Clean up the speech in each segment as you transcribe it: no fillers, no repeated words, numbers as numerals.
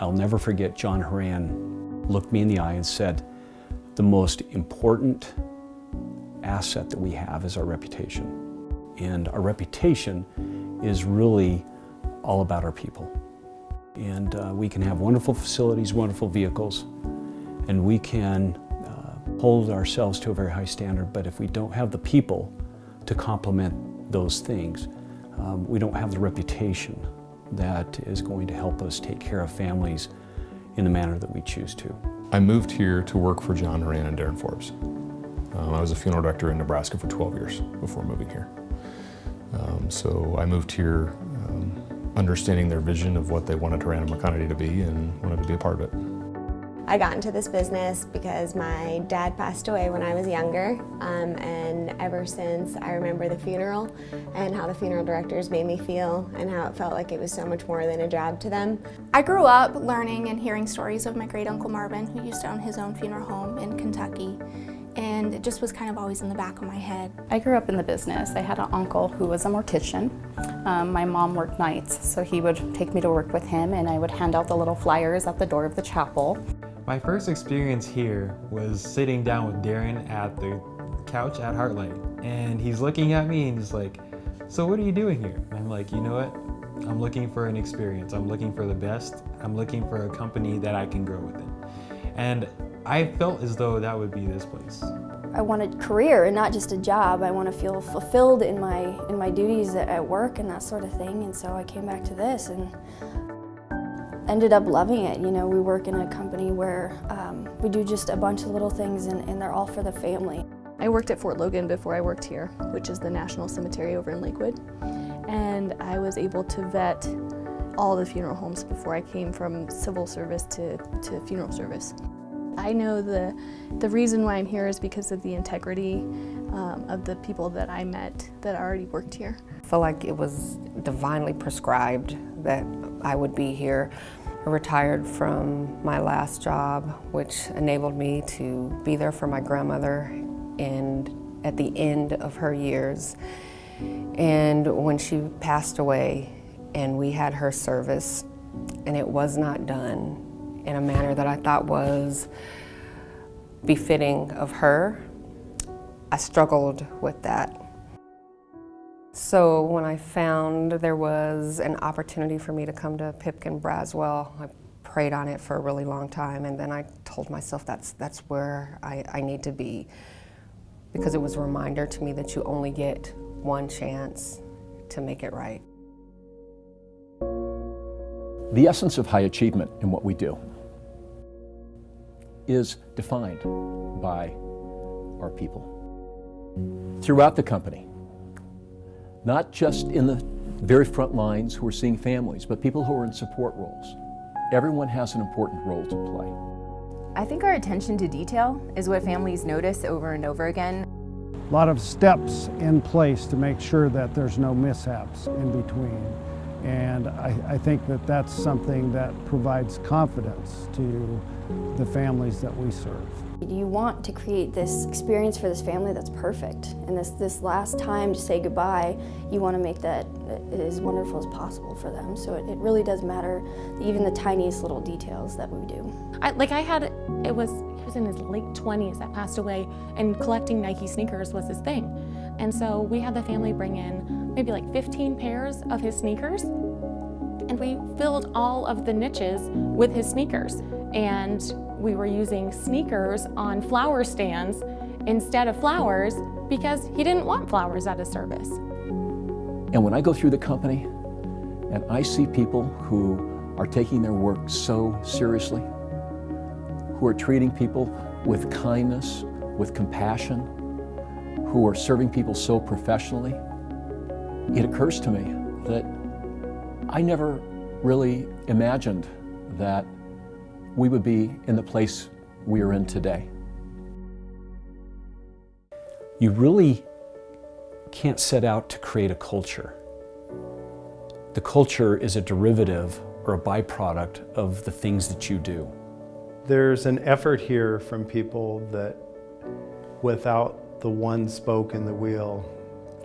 I'll never forget John Horan looked me in the eye and said, the most important asset that we have is our reputation. And our reputation is really all about our people. And we can have wonderful facilities, wonderful vehicles, and we can hold ourselves to a very high standard, but if we don't have the people to complement those things, we don't have the reputation that is going to help us take care of families in the manner that we choose to. I moved here to work for John Horan and Daren Forbes. I was a funeral director in Nebraska for 12 years before moving here. So I moved here understanding their vision of what they wanted Horan McConaty to be and wanted to be a part of it. I got into this business because my dad passed away when I was younger, and ever since I remember the funeral and how the funeral directors made me feel and how it felt like it was so much more than a job to them. I grew up learning and hearing stories of my great uncle Marvin, who used to own his own funeral home in Kentucky, and it just was kind of always in the back of my head. I grew up in the business. I had an uncle who was a mortician. My mom worked nights, so he would take me to work with him, and I would hand out the little flyers at the door of the chapel. My first experience here was sitting down with Daren at the couch at Heartlight, and he's looking at me and he's like, "So what are you doing here?" And I'm like, "You know what? I'm looking for an experience. I'm looking for the best. I'm looking for a company that I can grow within." And I felt as though that would be this place. I want a career and not just a job. I want to feel fulfilled in my duties at work and that sort of thing. And so I came back to this and ended up loving it. You know, we work in a company where we do just a bunch of little things and they're all for the family. I worked at Fort Logan before I worked here, which is the National Cemetery over in Lakewood. And I was able to vet all the funeral homes before I came from civil service to funeral service. I know the reason why I'm here is because of the integrity of the people that I met that already worked here. I feel like it was divinely prescribed that I would be here. I retired from my last job, which enabled me to be there for my grandmother and at the end of her years. And when she passed away and we had her service, and it was not done in a manner that I thought was befitting of her, I struggled with that. So when I found there was an opportunity for me to come to Pipkin Braswell, I prayed on it for a really long time, and then I told myself that's where I need to be, because it was a reminder to me that you only get one chance to make it right. The essence of high achievement in what we do is defined by our people. Throughout the company, not just in the very front lines who are seeing families, but people who are in support roles. Everyone has an important role to play. I think our attention to detail is what families notice over and over again. A lot of steps in place to make sure that there's no mishaps in between. And I think that that's something that provides confidence to the families that we serve. You want to create this experience for this family that's perfect. And this last time to say goodbye, you want to make that as wonderful as possible for them. So it really does matter, even the tiniest little details that we do. He was in his late 20s that passed away, and collecting Nike sneakers was his thing. And so we had the family bring in maybe like 15 pairs of his sneakers, and we filled all of the niches with his sneakers. And we were using sneakers on flower stands instead of flowers because he didn't want flowers at his service. And when I go through the company and I see people who are taking their work so seriously, who are treating people with kindness, with compassion, who are serving people so professionally, it occurs to me that I never really imagined that we would be in the place we are in today. You really can't set out to create a culture. The culture is a derivative or a byproduct of the things that you do. There's an effort here from people that without the one spoke in the wheel,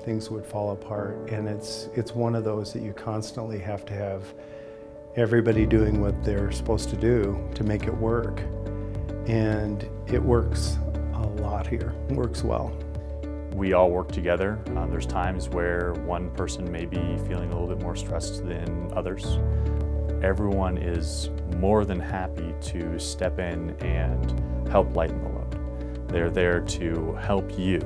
things would fall apart. And it's one of those that you constantly have to have everybody doing what they're supposed to do to make it work. And it works a lot here. It works well. We all work together. There's times where one person may be feeling a little bit more stressed than others. Everyone is more than happy to step in and help lighten the load. They're there to help you,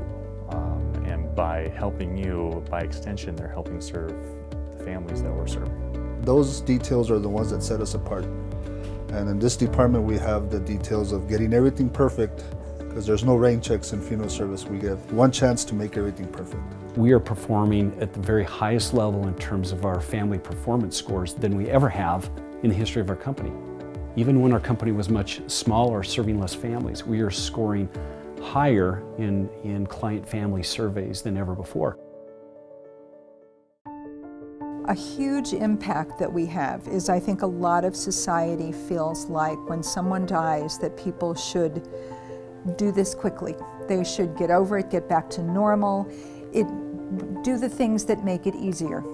and by helping you, by extension, they're helping serve the families that we're serving. Those details are the ones that set us apart. And in this department, we have the details of getting everything perfect, because there's no rain checks in funeral service. We get one chance to make everything perfect. We are performing at the very highest level in terms of our family performance scores than we ever have in the history of our company. Even when our company was much smaller, serving less families, we are scoring higher in client family surveys than ever before. A huge impact that we have is, I think a lot of society feels like when someone dies that people should do this quickly. They should get over it, get back to normal, do the things that make it easier.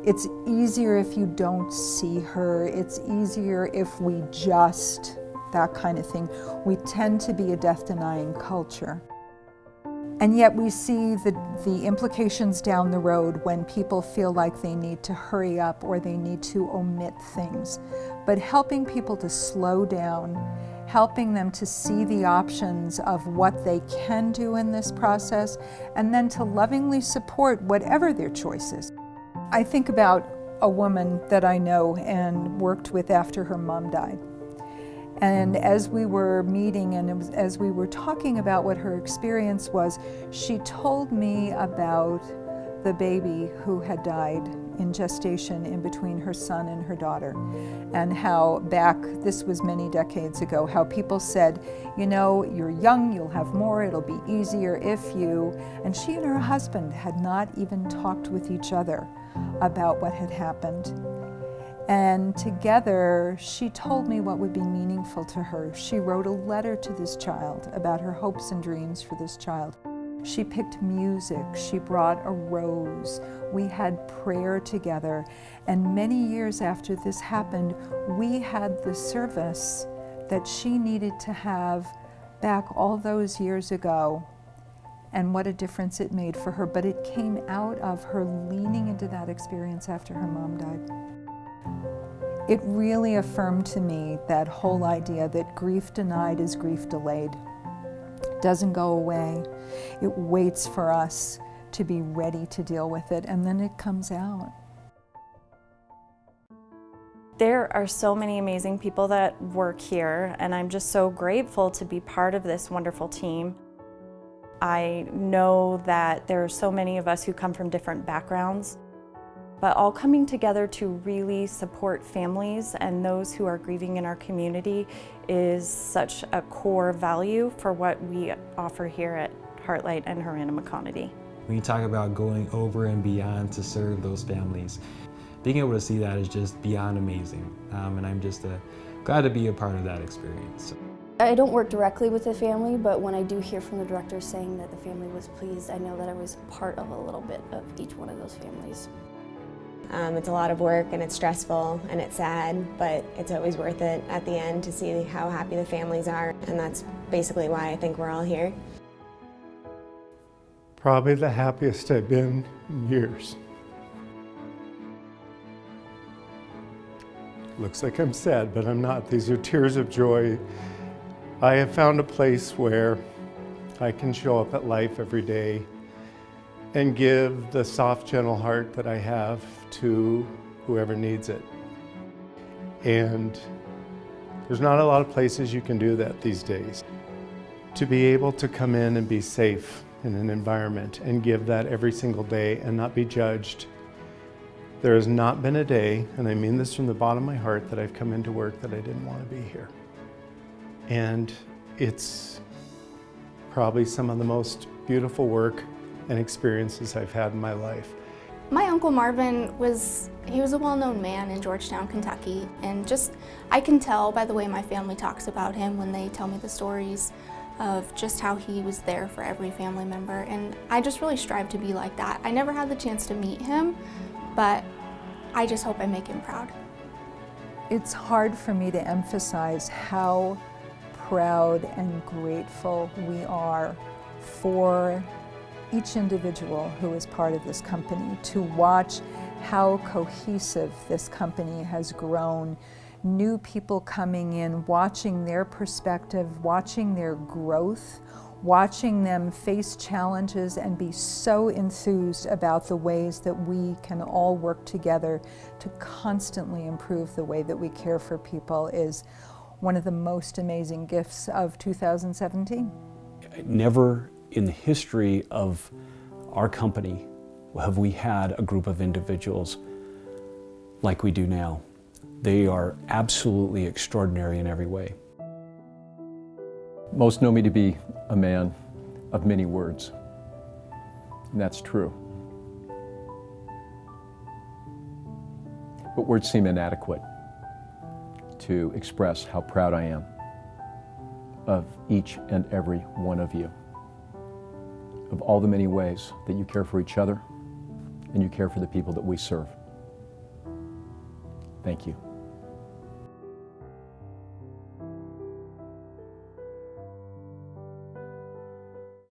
It's easier if you don't see her, it's easier if we just, that kind of thing. We tend to be a death-denying culture. And yet we see the implications down the road when people feel like they need to hurry up or they need to omit things. But helping people to slow down, helping them to see the options of what they can do in this process, and then to lovingly support whatever their choice is. I think about a woman that I know and worked with after her mom died. And as we were meeting and as we were talking about what her experience was, she told me about the baby who had died in gestation in between her son and her daughter, and how this was many decades ago, how people said, you know, you're young, you'll have more, it'll be easier if you, and she and her husband had not even talked with each other about what had happened. And together, she told me what would be meaningful to her. She wrote a letter to this child about her hopes and dreams for this child. She picked music, she brought a rose, we had prayer together, and many years after this happened, we had the service that she needed to have back all those years ago, and what a difference it made for her. But it came out of her leaning into that experience after her mom died. It really affirmed to me that whole idea that grief denied is grief delayed. It doesn't go away. It waits for us to be ready to deal with it, and then it comes out. There are so many amazing people that work here, and I'm just so grateful to be part of this wonderful team. I know that there are so many of us who come from different backgrounds, but all coming together to really support families and those who are grieving in our community is such a core value for what we offer here at Heartlight and Horan McConaty. When you talk about going over and beyond to serve those families, being able to see that is just beyond amazing. And I'm just glad to be a part of that experience. I don't work directly with the family, but when I do hear from the director saying that the family was pleased, I know that I was part of a little bit of each one of those families. It's a lot of work and it's stressful and it's sad, but it's always worth it at the end to see how happy the families are, and that's basically why I think we're all here. Probably the happiest I've been in years. Looks like I'm sad, but I'm not. These are tears of joy. I have found a place where I can show up at life every day and give the soft, gentle heart that I have to whoever needs it. And there's not a lot of places you can do that these days. To be able to come in and be safe in an environment and give that every single day and not be judged. There has not been a day, and I mean this from the bottom of my heart, that I've come into work that I didn't want to be here. And it's probably some of the most beautiful work and experiences I've had in my life. My Uncle Marvin was a well-known man in Georgetown, Kentucky, and I can tell by the way my family talks about him when they tell me the stories of just how he was there for every family member, and I just really strive to be like that. I never had the chance to meet him, but I just hope I make him proud. It's hard for me to emphasize how proud and grateful we are for each individual who is part of this company, to watch how cohesive this company has grown. New people coming in, watching their perspective, watching their growth, watching them face challenges and be so enthused about the ways that we can all work together to constantly improve the way that we care for people is one of the most amazing gifts of 2017. Never in the history of our company have we had a group of individuals like we do now. They are absolutely extraordinary in every way. Most know me to be a man of many words, and that's true. But words seem inadequate to express how proud I am of each and every one of you, of all the many ways that you care for each other and you care for the people that we serve. Thank you.